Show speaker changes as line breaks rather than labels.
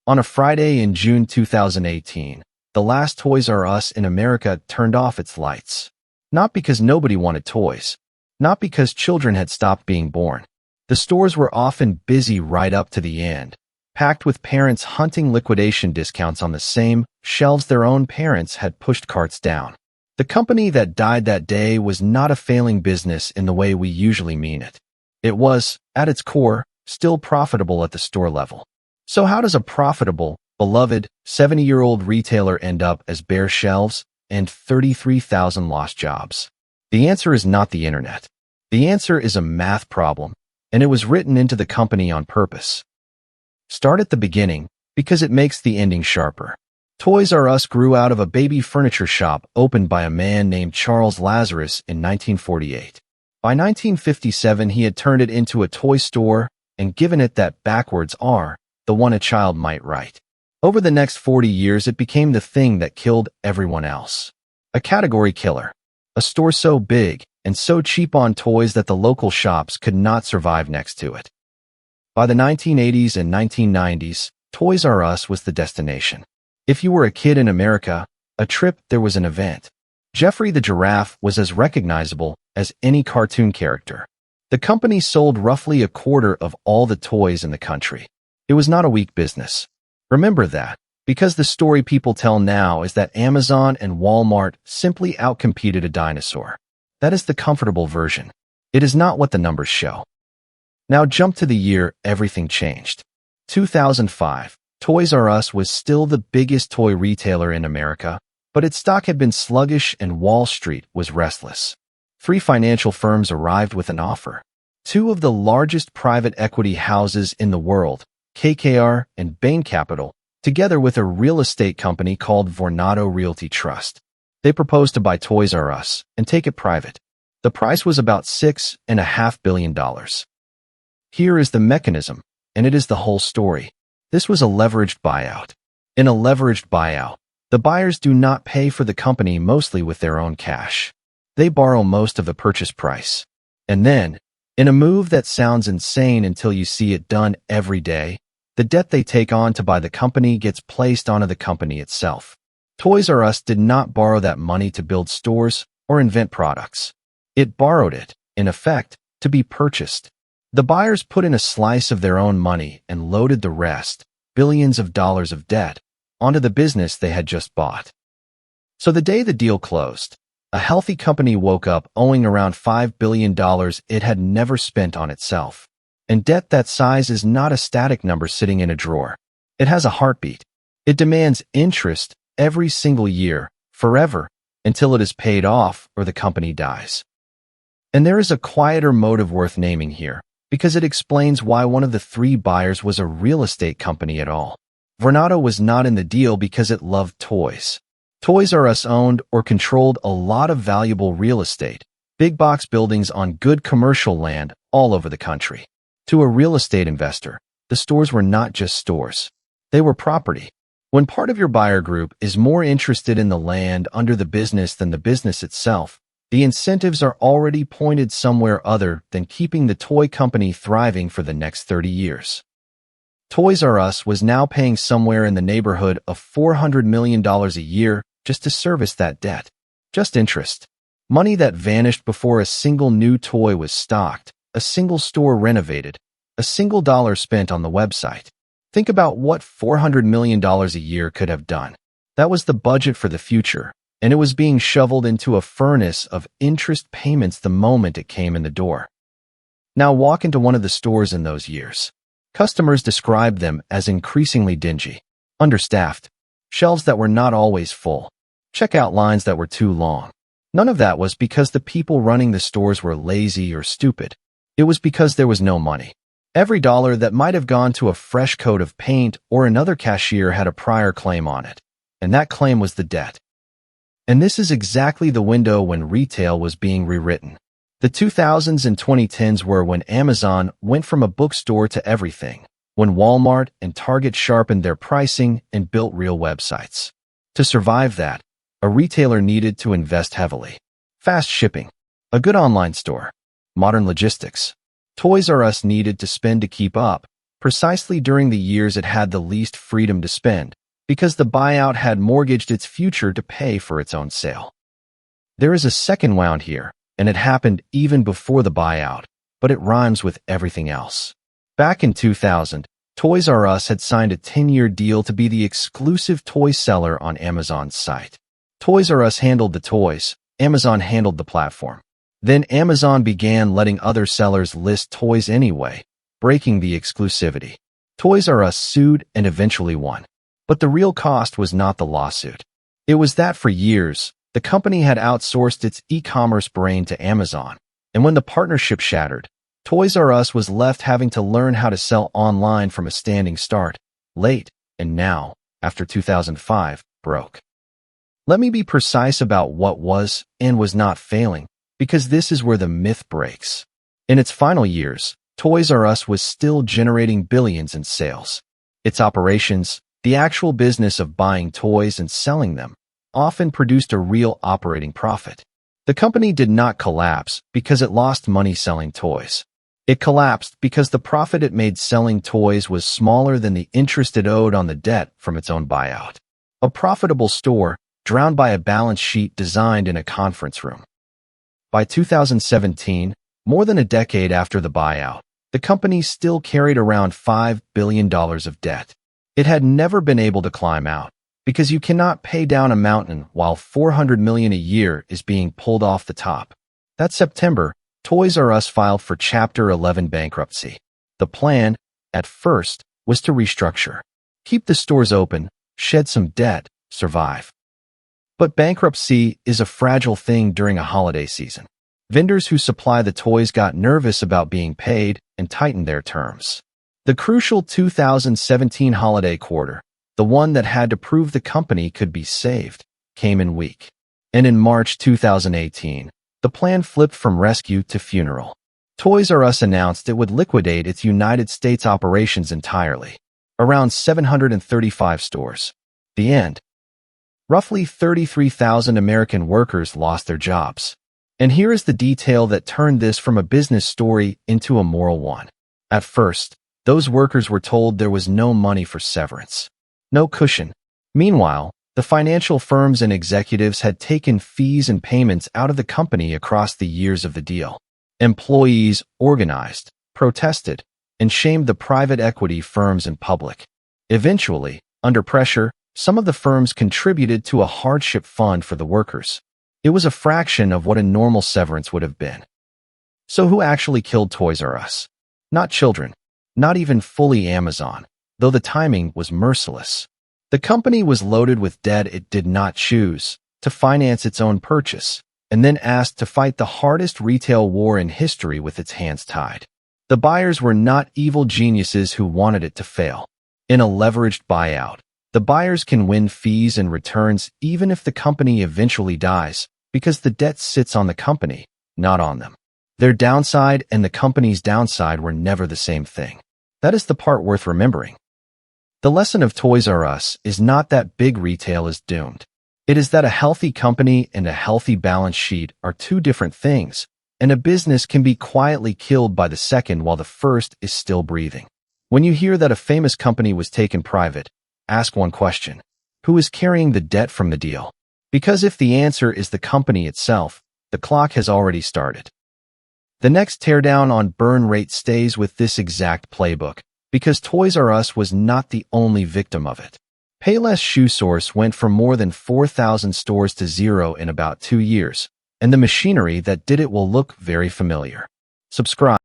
On a Friday in June 2018, the last Toys R Us in America turned off its lights. Not because nobody wanted toys. Not because children had stopped being born. The stores were often busy right up to the end, packed with parents hunting liquidation discounts on the same shelves their own parents had pushed carts down. The company that died that day was not a failing business in the way we usually mean it. It was, at its core, still profitable at the store level. So how does a profitable, beloved, 70-year-old retailer end up as bare shelves and 33,000 lost jobs? The answer is not the internet. The answer is a math problem, and it was written into the company on purpose. Start at the beginning, because it makes the ending sharper. Toys R Us grew out of a baby furniture shop opened by a man named Charles Lazarus in 1948. By 1957, he had turned it into a toy store and given it that backwards R, the one a child might write. Over the next 40 years, it became the thing that killed everyone else. A category killer. A store so big and so cheap on toys that the local shops could not survive next to it. By the 1980s and 1990s, Toys R Us was the destination. If you were a kid in America, a trip, there was an event. Geoffrey the Giraffe was as recognizable as any cartoon character. The company sold roughly a quarter of all the toys in the country. It was not a weak business. Remember that, because the story people tell now is that Amazon and Walmart simply outcompeted a dinosaur. That is the comfortable version. It is not what the numbers show. Now jump to the year everything changed. 2005. Toys R Us was still the biggest toy retailer in America, but its stock had been sluggish and Wall Street was restless. 3 financial firms arrived with an offer. 2 of the largest private equity houses in the world, KKR and Bain Capital, together with a real estate company called Vornado Realty Trust. They proposed to buy Toys R Us and take it private. The price was about $6.5 billion. Here is the mechanism, and it is the whole story. This was a leveraged buyout. In a leveraged buyout, the buyers do not pay for the company mostly with their own cash. They borrow most of the purchase price. And then, in a move that sounds insane until you see it done every day, the debt they take on to buy the company gets placed onto the company itself. Toys R Us did not borrow that money to build stores or invent products. It borrowed it, in effect, to be purchased. The buyers put in a slice of their own money and loaded the rest, billions of dollars of debt, onto the business they had just bought. So the day the deal closed, a healthy company woke up owing around $5 billion it had never spent on itself. And debt that size is not a static number sitting in a drawer. It has a heartbeat. It demands interest every single year, forever, until it is paid off or the company dies. And there is a quieter motive worth naming here, because it explains why one of the 3 buyers was a real estate company at all. Vornado was not in the deal because it loved toys. Toys R Us owned or controlled a lot of valuable real estate, big box buildings on good commercial land all over the country. To a real estate investor, the stores were not just stores. They were property. When part of your buyer group is more interested in the land under the business than the business itself, the incentives are already pointed somewhere other than keeping the toy company thriving for the next 30 years. Toys R Us was now paying somewhere in the neighborhood of $400 million a year just to service that debt. Just interest. Money that vanished before a single new toy was stocked, a single store renovated, a single dollar spent on the website. Think about what $400 million a year could have done. That was the budget for the future, and it was being shoveled into a furnace of interest payments the moment it came in the door. Now walk into one of the stores in those years. Customers described them as increasingly dingy, understaffed, shelves that were not always full, checkout lines that were too long. None of that was because the people running the stores were lazy or stupid. It was because there was no money. Every dollar that might have gone to a fresh coat of paint or another cashier had a prior claim on it, and that claim was the debt. And this is exactly the window when retail was being rewritten. The 2000s and 2010s were when Amazon went from a bookstore to everything, when Walmart and Target sharpened their pricing and built real websites. To survive that, a retailer needed to invest heavily. Fast shipping, a good online store, modern logistics. Toys R Us needed to spend to keep up, precisely during the years it had the least freedom to spend, because the buyout had mortgaged its future to pay for its own sale. There is a second wound here, and it happened even before the buyout, but it rhymes with everything else. Back in 2000, Toys R Us had signed a 10-year deal to be the exclusive toy seller on Amazon's site. Toys R Us handled the toys, Amazon handled the platform. Then Amazon began letting other sellers list toys anyway, breaking the exclusivity. Toys R Us sued and eventually won. But the real cost was not the lawsuit. It was that for years, the company had outsourced its e-commerce brain to Amazon, and when the partnership shattered, Toys R Us was left having to learn how to sell online from a standing start, late, and now, after 2005, broke. Let me be precise about what was and was not failing, because this is where the myth breaks. In its final years, Toys R Us was still generating billions in sales. Its operations, the actual business of buying toys and selling them, often produced a real operating profit. The company did not collapse because it lost money selling toys. It collapsed because the profit it made selling toys was smaller than the interest it owed on the debt from its own buyout. A profitable store, drowned by a balance sheet designed in a conference room. By 2017, more than a decade after the buyout, the company still carried around $5 billion of debt. It had never been able to climb out, because you cannot pay down a mountain while $400 million a year is being pulled off the top. That September, Toys R Us filed for Chapter 11 bankruptcy. The plan, at first, was to restructure. Keep the stores open, shed some debt, survive. But bankruptcy is a fragile thing during a holiday season. Vendors who supply the toys got nervous about being paid and tightened their terms. The crucial 2017 holiday quarter, the one that had to prove the company could be saved, came in weak. And in March 2018, the plan flipped from rescue to funeral. Toys R Us announced it would liquidate its United States operations entirely, around 735 stores. The end. Roughly 33,000 American workers lost their jobs. And here is the detail that turned this from a business story into a moral one. At first, those workers were told there was no money for severance. No cushion. Meanwhile, the financial firms and executives had taken fees and payments out of the company across the years of the deal. Employees organized, protested, and shamed the private equity firms in public. Eventually, under pressure, some of the firms contributed to a hardship fund for the workers. It was a fraction of what a normal severance would have been. So who actually killed Toys R Us? Not children. Not even fully Amazon, though the timing was merciless. The company was loaded with debt it did not choose, to finance its own purchase, and then asked to fight the hardest retail war in history with its hands tied. The buyers were not evil geniuses who wanted it to fail. In a leveraged buyout, the buyers can win fees and returns even if the company eventually dies, because the debt sits on the company, not on them. Their downside and the company's downside were never the same thing. That is the part worth remembering. The lesson of Toys R Us is not that big retail is doomed. It is that a healthy company and a healthy balance sheet are two different things, and a business can be quietly killed by the second while the first is still breathing. When you hear that a famous company was taken private, ask one question. Who is carrying the debt from the deal? Because if the answer is the company itself, the clock has already started. The next teardown on burn rate stays with this exact playbook, because Toys R Us was not the only victim of it. Payless Shoe Source went from more than 4,000 stores to zero in about 2 years, and the machinery that did it will look very familiar. Subscribe.